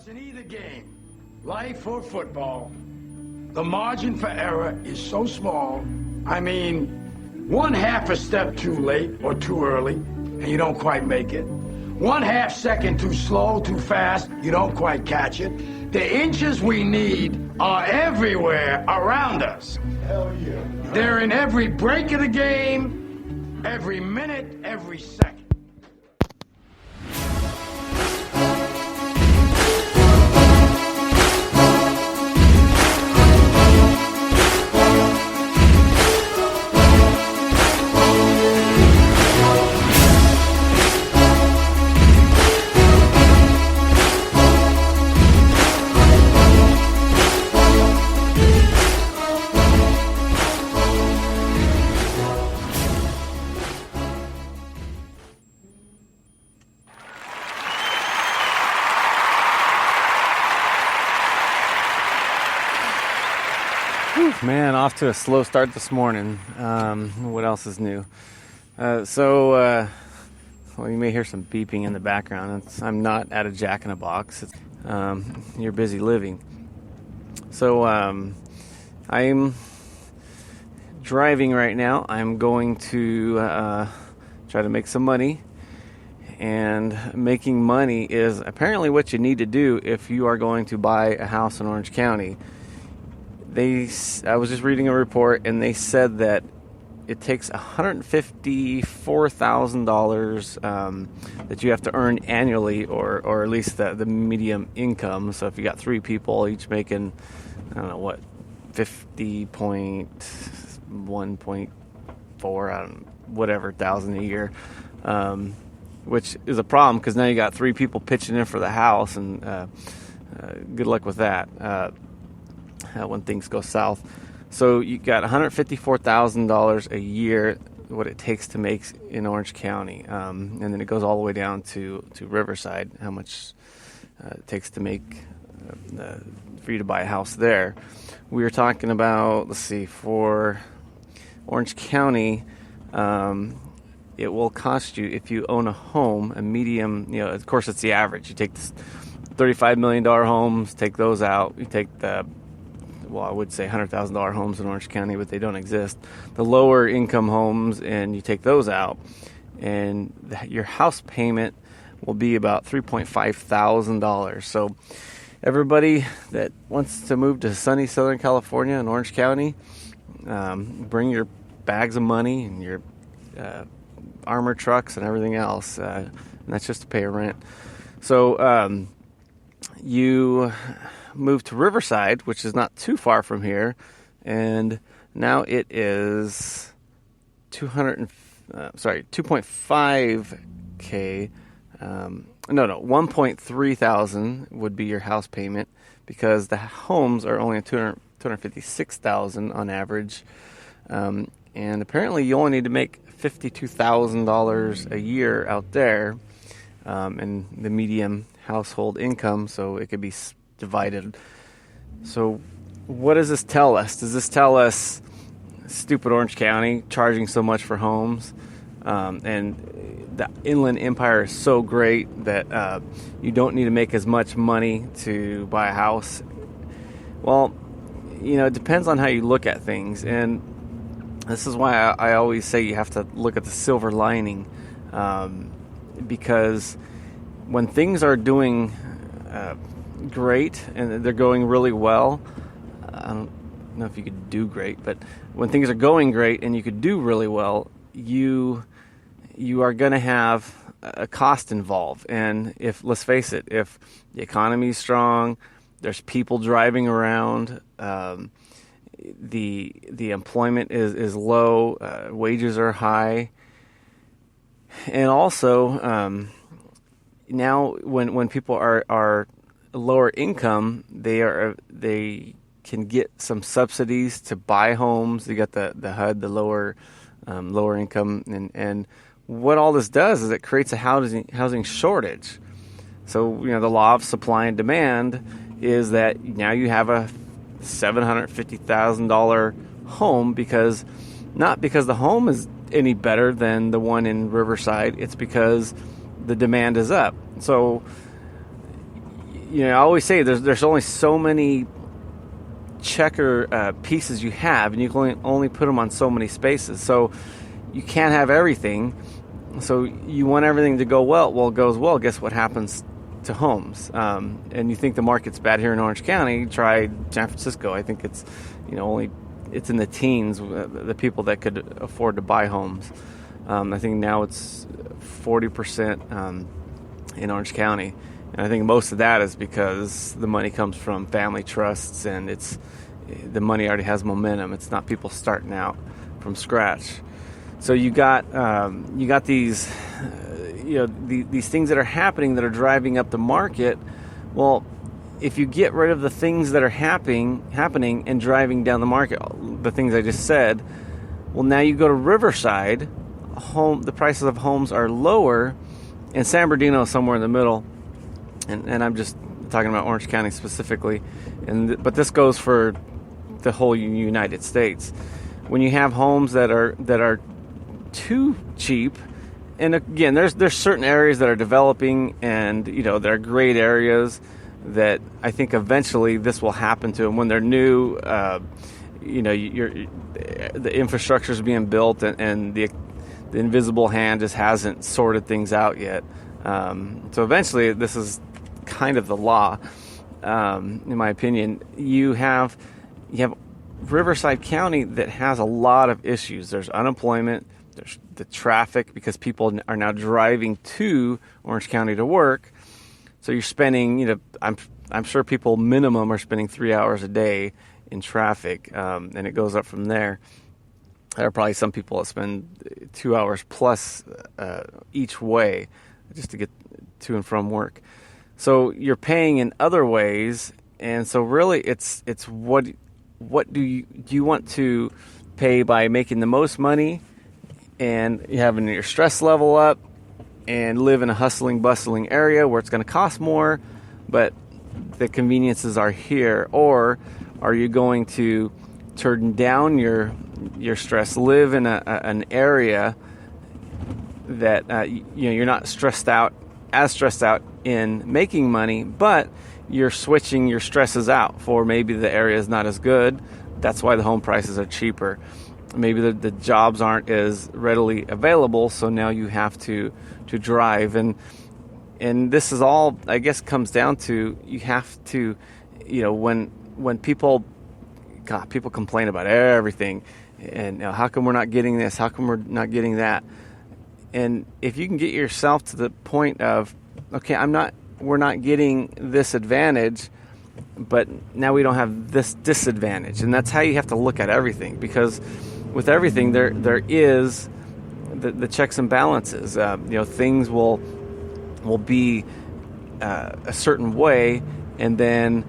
Because in either game, life or football, the margin for error is so small. I mean, one half a step too late or too early, and you don't quite make it. 1/2 second too slow, too fast, you don't quite catch it. The inches we need are everywhere around us. Hell yeah. They're in every break of the game, every minute, every second. Man, off to a slow start this morning. What else is new? Well, you may hear some beeping in the background. I'm not at a Jack in a Box. You're busy living. So I'm driving right now. I'm going to try to make some money. And making money is apparently what you need to do if you are going to buy a house in Orange County. I was just reading a report, and they said that it takes $154,000 that you have to earn annually, or at least the medium income. So if you got 3 people, each making, I don't know what, 50.1.4, whatever thousand a year, which is a problem because now you got 3 people pitching in for the house, and good luck with that. When things go south. So you got $154,000 a year, what it takes to make in Orange County. And then it goes all the way down to Riverside, how much it takes to make for you to buy a house there. We were talking about, for Orange County, it will cost you, if you own a home, a medium, of course it's the average. You take this $35 million homes, take those out. You take I would say $100,000 homes in Orange County, but they don't exist. The lower income homes, and you take those out, and your house payment will be about $3,500. So everybody that wants to move to sunny Southern California and Orange County, bring your bags of money and your armored trucks and everything else. And that's just to pay a rent. So you move to Riverside, which is not too far from here, and now it is 2.5K. 1.3 thousand would be your house payment, because the homes are only $256,000 on average, and apparently you only need to make $52,000 a year out there, in the medium household income, so it could be divided. So what does this tell us? Does this tell us stupid Orange County charging so much for homes, and the Inland Empire is so great that you don't need to make as much money to buy a house? Well, it depends on how you look at things, and this is why I always say you have to look at the silver lining, because when things are doing great and they're going really well, I don't know if you could do great, but when things are going great and you could do really well, you are going to have a cost involved. And let's face it, if the economy is strong, there's people driving around, the employment is low, wages are high, and also now when people are lower income, they can get some subsidies to buy homes. They got the HUD, the lower income, and what all this does is it creates a housing shortage. So the law of supply and demand is that now you have a $750,000 home, not because the home is any better than the one in Riverside. It's because the demand is up. So I always say there's only so many checker pieces you have, and you can only put them on so many spaces. So you can't have everything. So you want everything to go well. Well, it goes well. Guess what happens to homes? And you think the market's bad here in Orange County? Try San Francisco. I think it's it's in the teens, the people that could afford to buy homes. I think now it's 40% in Orange County. And I think most of that is because the money comes from family trusts, and the money already has momentum. It's not people starting out from scratch. So you got these these things that are happening that are driving up the market. Well, if you get rid of the things that are happening and driving down the market, the things I just said, well, now you go to Riverside, the prices of homes are lower, and San Bernardino is somewhere in the middle. And I'm just talking about Orange County specifically, but this goes for the whole United States. When you have homes that are too cheap, and again, there's certain areas that are developing, and there are great areas that I think eventually this will happen to them when they're new. The infrastructure is being built, and the invisible hand just hasn't sorted things out yet. So eventually, this is kind of the law, in my opinion. You have Riverside County that has a lot of issues. There's unemployment. There's the traffic, because people are now driving to Orange County to work. So you're spending, I'm sure people minimum are spending 3 hours a day in traffic, and it goes up from there. There are probably some people that spend 2 hours plus each way just to get to and from work. So you're paying in other ways, and so really it's what do you want to pay by making the most money and having your stress level up and live in a hustling, bustling area where it's going to cost more, but the conveniences are here? Or are you going to turn down your stress, live in an area that you're not as stressed out in making money, but you're switching your stresses out for maybe the area is not as good. That's why the home prices are cheaper. Maybe the jobs aren't as readily available, so now you have to drive. And this is all, I guess, comes down to you have to, when people complain about everything, and how come we're not getting this? How come we're not getting that? And if you can get yourself to the point of, okay, we're not getting this advantage, but now we don't have this disadvantage. And that's how you have to look at everything, because with everything there is the checks and balances. Things will be a certain way, and then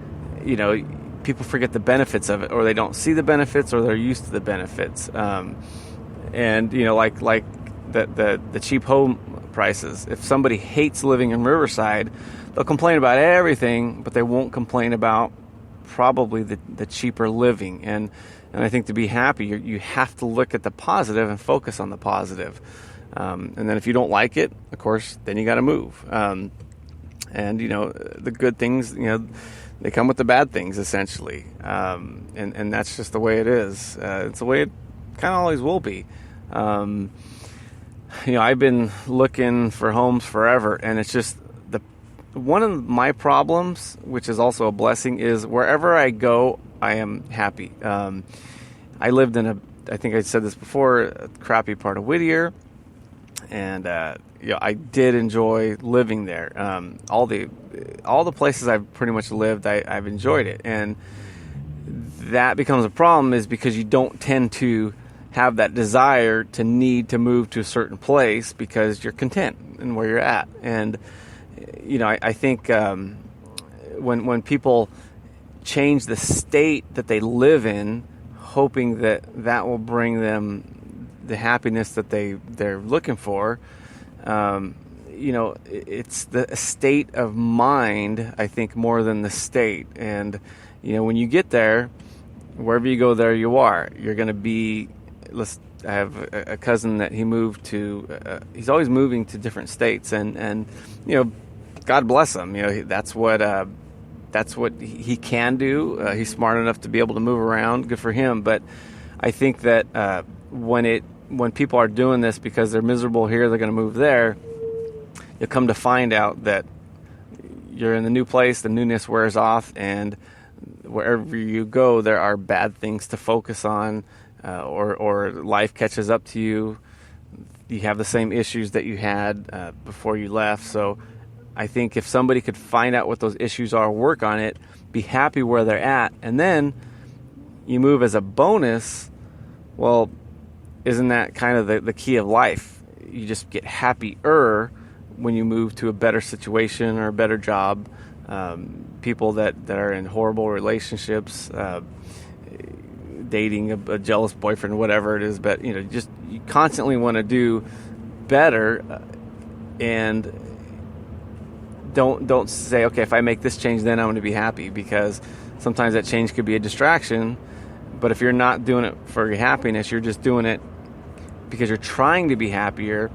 people forget the benefits of it, or they don't see the benefits, or they're used to the benefits. And like the cheap home prices. If somebody hates living in Riverside, they'll complain about everything, but they won't complain about probably the cheaper living. And I think to be happy, you have to look at the positive and focus on the positive. And then if you don't like it, of course, then you got to move. And the good things, they come with the bad things, essentially. And that's just the way it is. It's the way it kind of always will be. I've been looking for homes forever, and it's just one of my problems, which is also a blessing, is wherever I go, I am happy. I lived in I think I said this before, a crappy part of Whittier, and I did enjoy living there. All the places I've pretty much lived, I've enjoyed it, and that becomes a problem is because you don't tend to have that desire to need to move to a certain place because you're content in where you're at. And I think when people change the state that they live in, hoping that will bring them the happiness that they're looking for, it's the state of mind, I think, more than the state. And when you get there, wherever you go, there you are. You're going to be. I have a cousin that he moved to. He's always moving to different states, and God bless him. That's what that's what he can do. He's smart enough to be able to move around. Good for him. But I think that when people are doing this because they're miserable here, they're going to move there, you'll come to find out that you're in the new place, the newness wears off, and wherever you go, there are bad things to focus on, or life catches up to you. You have the same issues that you had before you left. So I think if somebody could find out what those issues are, work on it, be happy where they're at, and then you move as a bonus, well, isn't that kind of the key of life? You just get happier when you move to a better situation or a better job. People that are in horrible relationships, dating a jealous boyfriend, whatever it is, but you constantly want to do better, and don't say, okay, if I make this change, then I'm going to be happy, because sometimes that change could be a distraction. But if you're not doing it for your happiness, you're just doing it because you're trying to be happier,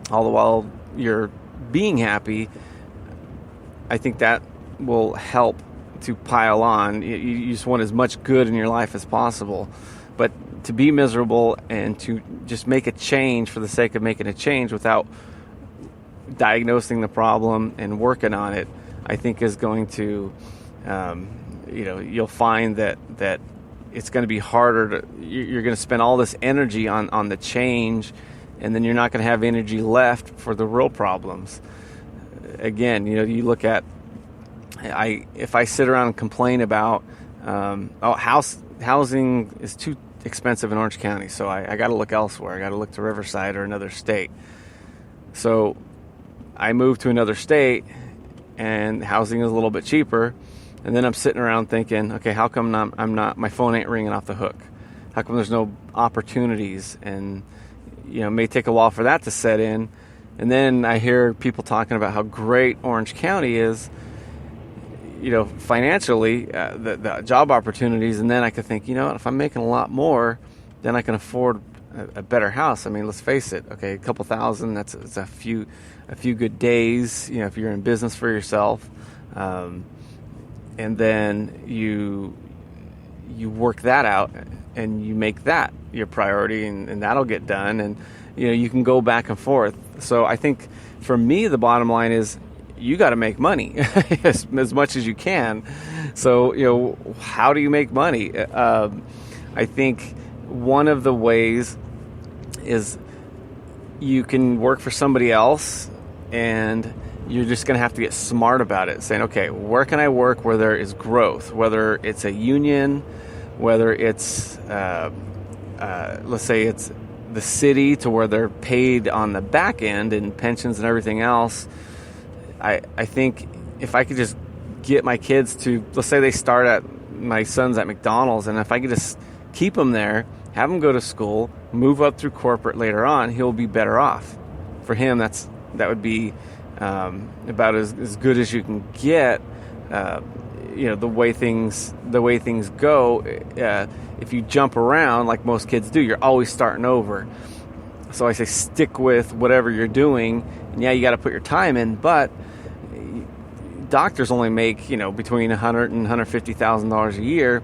all the while you're being happy. I think that will help to pile on. You just want as much good in your life as possible. But to be miserable and to just make a change for the sake of making a change without diagnosing the problem and working on it, I think is going to, you'll find that it's going to be harder you're going to spend all this energy on the change, and then you're not going to have energy left for the real problems. Again, you look at, if I sit around and complain about, housing is too expensive in Orange County, so I got to look elsewhere. I got to look to Riverside or another state. So I moved to another state, and housing is a little bit cheaper. And then I'm sitting around thinking, okay, how come my phone ain't ringing off the hook? How come there's no opportunities? And, it may take a while for that to set in. And then I hear people talking about how great Orange County is, financially, the job opportunities. And then I could think, if I'm making a lot more, then I can afford a better house. I mean, let's face it. Okay, a couple thousand, that's a few good days, if you're in business for yourself. And then you work that out and you make that your priority, and that'll get done. And, you can go back and forth. So I think for me, the bottom line is you got to make money as much as you can. So, how do you make money? I think one of the ways is you can work for somebody else, and you're just going to have to get smart about it, saying, okay, where can I work where there is growth, whether it's a union, whether it's, let's say it's the city, to where they're paid on the back end and pensions and everything else. I think if I could just get my kids to, let's say my son's at McDonald's, and if I could just keep them there, have them go to school, move up through corporate later on, he'll be better off. For him, that would be about as good as you can get. The way things go. If you jump around like most kids do, you're always starting over. So I say stick with whatever you're doing, and you got to put your time in. But doctors only make between $100,000 and $150,000 a year,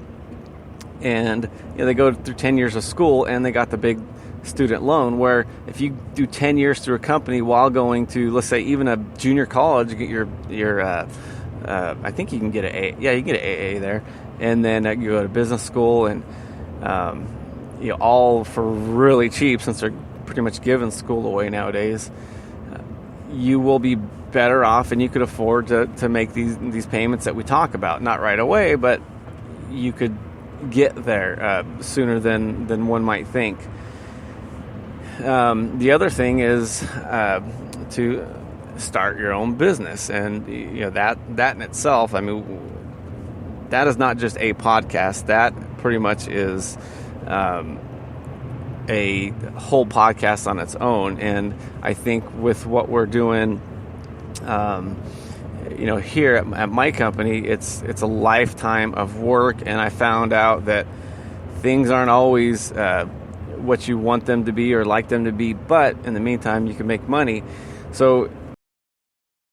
and they go through 10 years of school, and they got the big student loan, where if you do 10 years through a company while going to, let's say, even a junior college, you get your I think you can get an AA. Yeah, you can get an AA there, and then you go to business school, and all for really cheap, since they're pretty much giving school away nowadays. You will be better off, and you could afford to make these payments that we talk about. Not right away, but you could get there sooner than one might think. The other thing is to start your own business, and that in itself, I mean, that is not just a podcast. That pretty much is a whole podcast on its own. And I think with what we're doing, here at my company, it's a lifetime of work, and I found out that things aren't always what you want them to be or like them to be, but in the meantime, you can make money. So